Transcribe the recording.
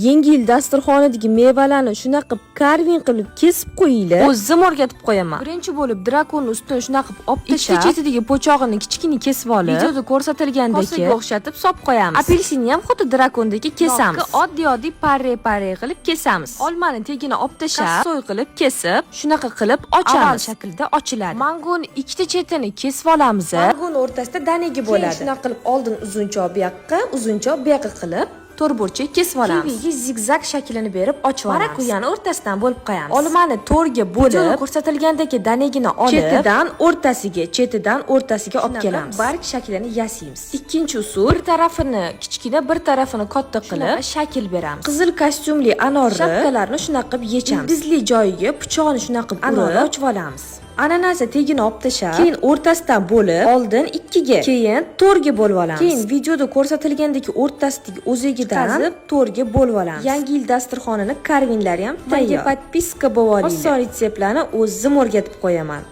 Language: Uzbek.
Yengil dasturxonidagi mevalarni shunaqa karvin qilib kesib qo'yinglar. O'zim o'rgatib qo'yaman. Birinchi bo'lib drakonni ustidan shunaqa qilib olib tashlab, chetidagi po'chog'ini kichkina kesib olib, videoda ko'rsatilgandek so'satib solib qo'yamiz. Apelsinni ham xuddi drakondagi kesamiz. Oddiy pare qilib kesamiz. Olmani tagini olib tashlab, so'y qilib kesib, shunaqa qilib ochamiz. Oval shaklda ochiladi. Mangoni ikkita chetini kesib olamiz. Mangoni o'rtasida danagi bo'ladi. Shunaqa qilib oldin uzunchoq bu yoqqa qilib to'rtburchak kesib olamiz. Kiviga zigzag shaklini berib ochib olamiz. Marakuyani o'rtasidan bo'lib qo'yamiz. Olmani to'rga bo'lib, ko'rsatilgandagi danagini olib, chetidan o'rtasiga olib kelamiz. Barg shaklini yasaymiz. Ikkinchi usul, bir tarafini kichkina, bir tarafini katta qilib shakl beramiz. Qizil kostyumli anorni shapkalarni shunaqa qilib yechamiz. Dizli joyiga pichoqni shunaqa qilib anorni ochib olamiz. Ananasni tagini olib tashlab, keyin o'rtasidan bo'lib, oldin 2ga, keyin 4ga bo'lib olamiz. Keyin videoda ko'rsatilgandek o'rtasidagi o'zigidan qazib 4ga bo'lib olamiz. Yangi yil dasturxonini karvinlari ham tayyor. Menga podpiska bo'ling. Oson retseptlarni o'zim o'rgatib qo'yaman.